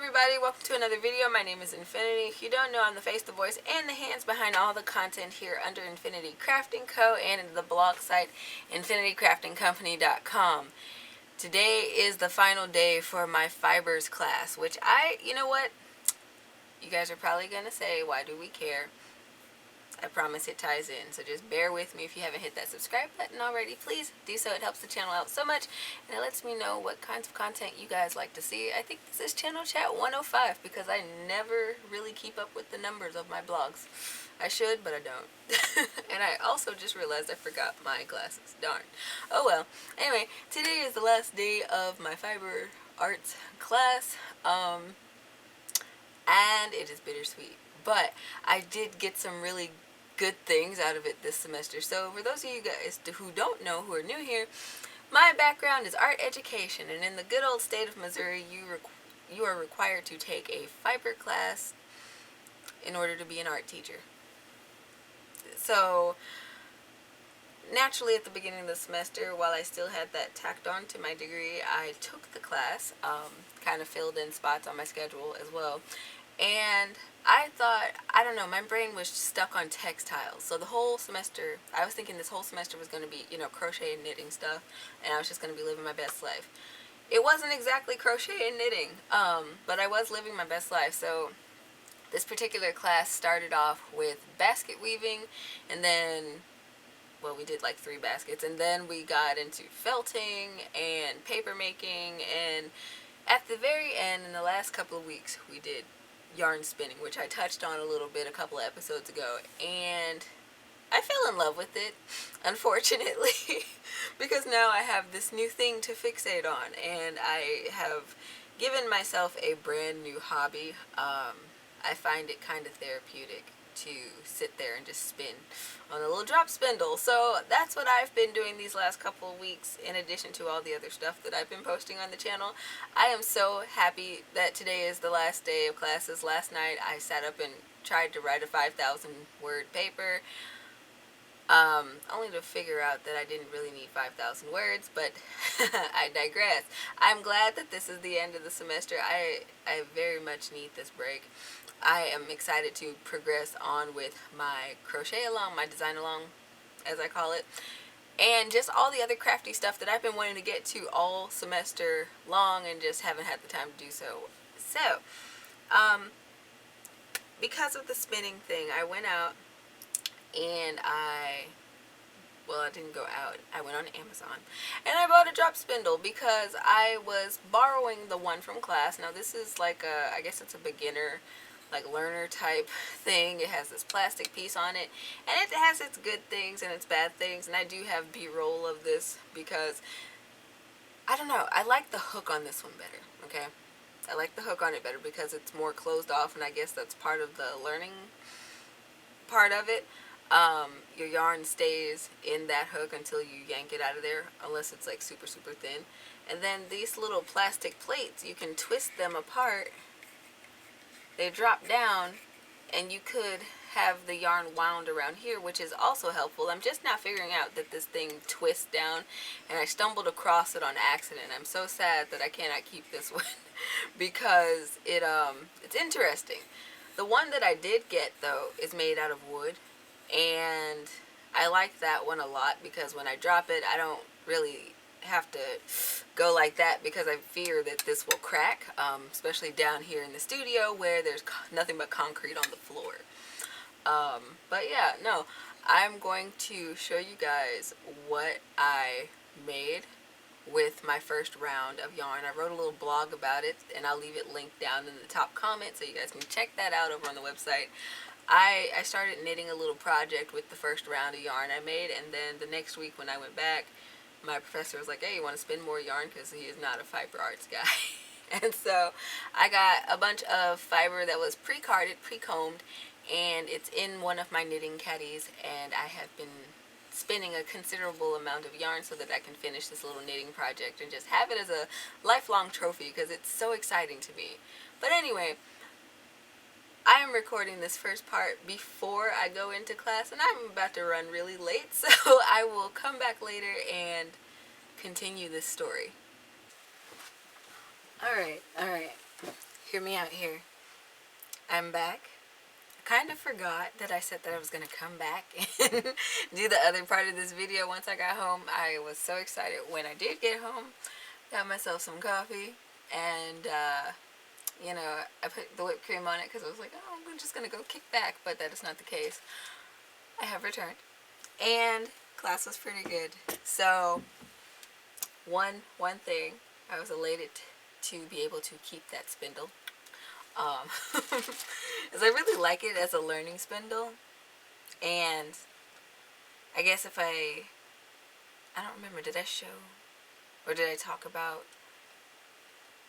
everybody, welcome to another video. My name is Infiniti. If you don't know, I'm the face, the voice, and the hands behind all the content here under Infiniti Crafting Co. and the blog site InfinityCraftingCompany.com. Today is the final day for my fibers class, which you know what? You guys are probably going to say, why do we care? I promise it ties in, so just bear with me if you haven't hit that subscribe button already. Please do so. It helps the channel out so much, and it lets me know what kinds of content you guys like to see. I think this is Channel Chat 105 because I never really keep up with the numbers of my blogs. I should, but I don't. And I also just realized I forgot my glasses. Darn. Oh well. Anyway, today is the last day of my fiber arts class, and it is bittersweet. But I did get some really good things out of it this semester. So for those of you guys who don't know, who are new here, my background is art education, and in the good old state of Missouri, you are required to take a fiber class in order to be an art teacher. So naturally, at the beginning of the semester, while I still had that tacked on to my degree, I took the class, kind of filled in spots on my schedule as well. And I thought, I don't know, my brain was stuck on textiles. So the whole semester, I was thinking this whole semester was going to be, crochet and knitting stuff, and I was just going to be living my best life. It wasn't exactly crochet and knitting, but I was living my best life. So this particular class started off with basket weaving, and then, well, we did like 3 baskets, and then we got into felting and paper making, and at the very end, in the last couple of weeks, we did yarn spinning, which I touched on a little bit a couple of episodes ago, and I fell in love with it, unfortunately, because now I have this new thing to fixate on, and I have given myself a brand new hobby. I find it kind of therapeutic to sit there and just spin on a little drop spindle. So that's what I've been doing these last couple of weeks, in addition to all the other stuff that I've been posting on the channel. I am so happy that today is the last day of classes. Last night I sat up and tried to write a 5,000 word paper, only to figure out that I didn't really need 5,000 words, but I digress. I'm glad that this is the end of the semester. I very much need this break. I am excited to progress on with my crochet along, my design along, as I call it, and just all the other crafty stuff that I've been wanting to get to all semester long and just haven't had the time to do so. So, because of the spinning thing, I went out and I didn't go out. I went on Amazon and I bought a drop spindle because I was borrowing the one from class. Now this is like I guess it's a beginner, like learner type thing. It has this plastic piece on it, and it has its good things and its bad things, and I do have B-roll of this because I don't know, I like the hook on this one better. Okay, I like the hook on it better because it's more closed off, and I guess that's part of the learning part of it. Your yarn stays in that hook until you yank it out of there, unless it's like super thin. And then these little plastic plates, you can twist them apart. They drop down, and you could have the yarn wound around here, which is also helpful. I'm just now figuring out that this thing twists down, and I stumbled across it on accident. I'm so sad that I cannot keep this one because it's interesting. The one that I did get, though, is made out of wood, and I like that one a lot because when I drop it, I don't really have to go like that because I fear that this will crack, especially down here in the studio where there's nothing but concrete on the floor. But yeah, no, I'm going to show you guys what I made with my first round of yarn. I wrote a little blog about it, and I'll leave it linked down in the top comment so you guys can check that out over on the website. I started knitting a little project with the first round of yarn I made, and then the next week when I went back, my professor was like, hey, you want to spin more yarn? Because he is not a fiber arts guy. And so I got a bunch of fiber that was pre-carded, pre-combed, and it's in one of my knitting caddies, and I have been spinning a considerable amount of yarn so that I can finish this little knitting project and just have it as a lifelong trophy because it's so exciting to me. But anyway, I am recording this first part before I go into class, and I'm about to run really late, so I will come back later and continue this story. Alright. Hear me out here. I'm back. I kind of forgot that I said that I was going to come back and do the other part of this video once I got home. I was so excited when I did get home. Got myself some coffee and, you know, I put the whipped cream on it because I was like, oh, I'm just going to go kick back, but that is not the case. I have returned and class was pretty good. So one thing, I was elated to be able to keep that spindle. Because I really like it as a learning spindle, and I guess if I don't remember, did I show or did I talk about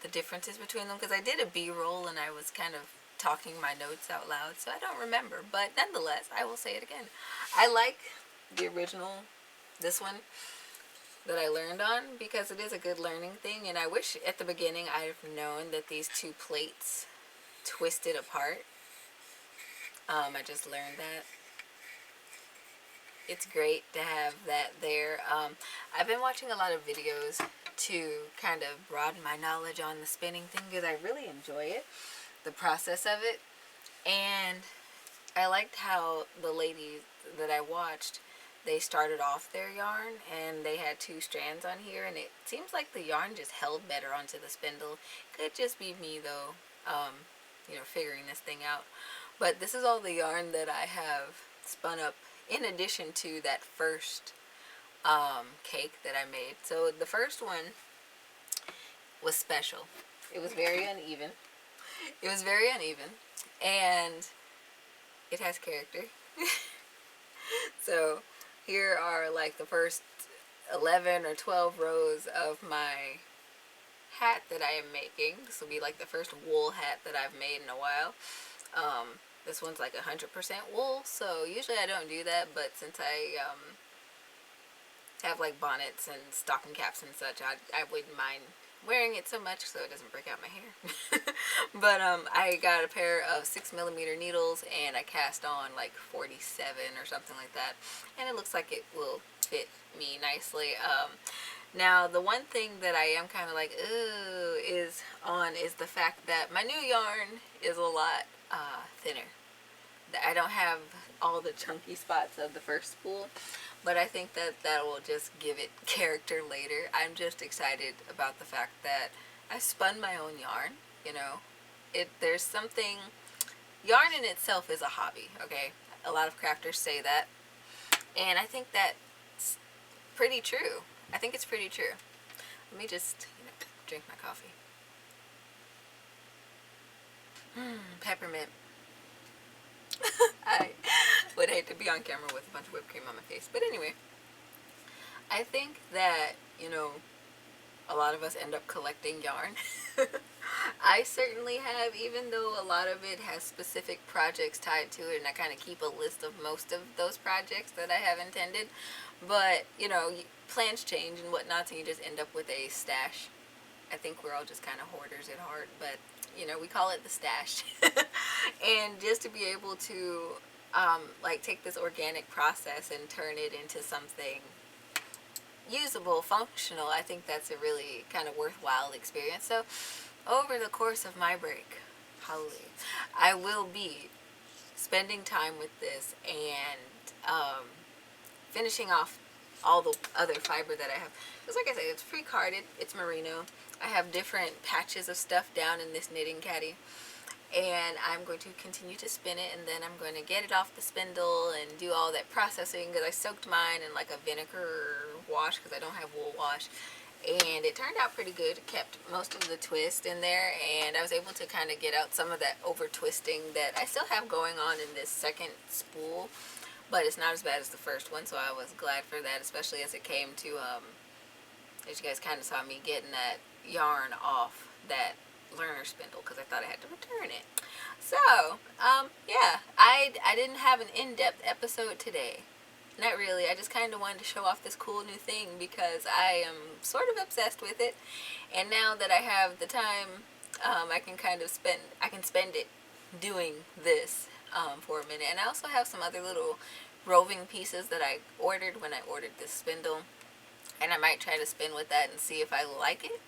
the differences between them? Because I did a B-roll and I was kind of talking my notes out loud, so I don't remember, but nonetheless I will say it again. I like the original, this one that I learned on, because it is a good learning thing, and I wish at the beginning I'd have known that these two plates twisted apart. I just learned that. It's great to have that there. I've been watching a lot of videos to kind of broaden my knowledge on the spinning thing because I really enjoy it, the process of it. And I liked how the ladies that I watched, they started off their yarn and they had two strands on here, and it seems like the yarn just held better onto the spindle. Could just be me though, you know, figuring this thing out. But this is all the yarn that I have spun up in addition to that first cake that I made. So the first one was special. It was very uneven. It was very uneven, and it has character. So here are like the first 11 or 12 rows of my hat that I am making. This will be like the first wool hat that I've made in a while. This one's like 100% wool, so usually I don't do that, but since I have like bonnets and stocking caps and such, I wouldn't mind wearing it so much so it doesn't break out my hair. But I got a pair of 6mm needles and I cast on like 47 or something like that, and it looks like it will fit me nicely. Now the one thing that I am kind of like is the fact that my new yarn is a lot thinner. I don't have all the chunky spots of the first spool, but I think that will just give it character later. I'm just excited about the fact that I spun my own yarn. You know, there's something, yarn in itself is a hobby, okay? A lot of crafters say that, and I think that's pretty true. I think it's pretty true. Let me just, you know, drink my coffee. Peppermint. I would hate to be on camera with a bunch of whipped cream on my face. But anyway, I think that, you know, a lot of us end up collecting yarn. I certainly have, even though a lot of it has specific projects tied to it, and I kind of keep a list of most of those projects that I have intended. But, you know, plans change and whatnot, and you just end up with a stash. I think we're all just kind of hoarders at heart, but, you know, we call it the stash. And just to be able to, like, take this organic process and turn it into something usable, functional, I think that's a really kind of worthwhile experience. So, over the course of my break, hallelujah, I will be spending time with this and finishing off all the other fiber that I have. Because like I said, it's pre-carded, it's merino. I have different patches of stuff down in this knitting caddy, and I'm going to continue to spin it, and then I'm going to get it off the spindle and do all that processing, because I soaked mine in like a vinegar wash because I don't have wool wash, and it turned out pretty good. It kept most of the twist in there, and I was able to kind of get out some of that over twisting that I still have going on in this second spool, but it's not as bad as the first one, so I was glad for that, especially as it came to as you guys kind of saw me getting that yarn off that learner spindle, because I thought I had to return it. So yeah, I didn't have an in-depth episode today, not really. I just kind of wanted to show off this cool new thing because I am sort of obsessed with it, and now that I have the time, I can kind of spend it doing this for a minute. And I also have some other little roving pieces that I ordered when I ordered this spindle, and I might try to spin with that and see if I like it.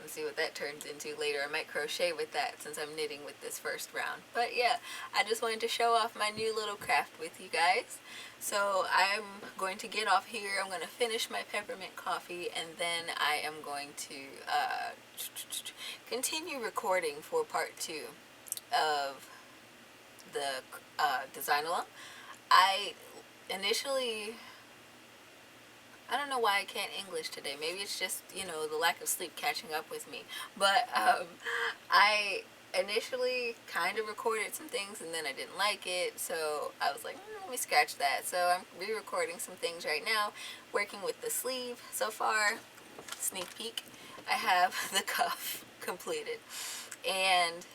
and see what that turns into later. I might crochet with that since I'm knitting with this first round. But yeah, I just wanted to show off my new little craft with you guys. So I'm going to get off here. I'm going to finish my peppermint coffee, and then I am going to continue recording for part 2 of the design along. I don't know why I can't English today. Maybe it's just, you know, the lack of sleep catching up with me. But I initially kind of recorded some things and then I didn't like it. So I was like, let me scratch that. So I'm re-recording some things right now, working with the sleeve so far. Sneak peek. I have the cuff completed. And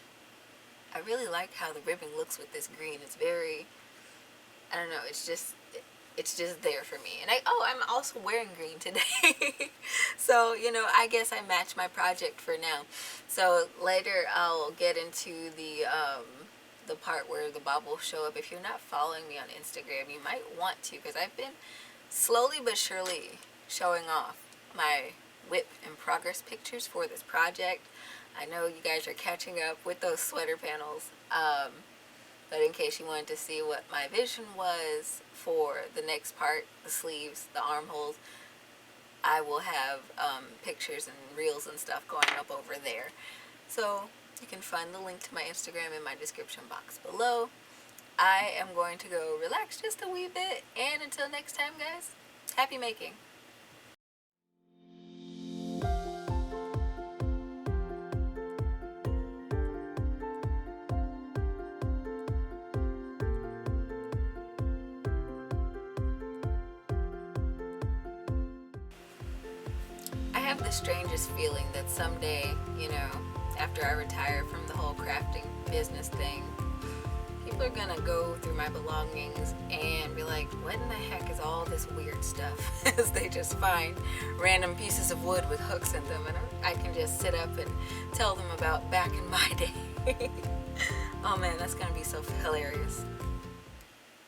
I really like how the ribbon looks with this green. It's very, I don't know, it's just there for me. And I'm also wearing green today. So, you know, I guess I match my project for now. So later I'll get into the part where the bob will show up. If you're not following me on Instagram, you might want to, because I've been slowly but surely showing off my whip in progress pictures for this project. I know you guys are catching up with those sweater panels. But in case you wanted to see what my vision was for the next part, the sleeves, the armholes, I will have pictures and reels and stuff going up over there. So you can find the link to my Instagram in my description box below. I am going to go relax just a wee bit, and until next time, guys, happy making. I have the strangest feeling that someday, you know, after I retire from the whole crafting business thing, people are gonna go through my belongings and be like, what in the heck is all this weird stuff? As they just find random pieces of wood with hooks in them, and I can just sit up and tell them about back in my day. Oh man, that's gonna be so hilarious.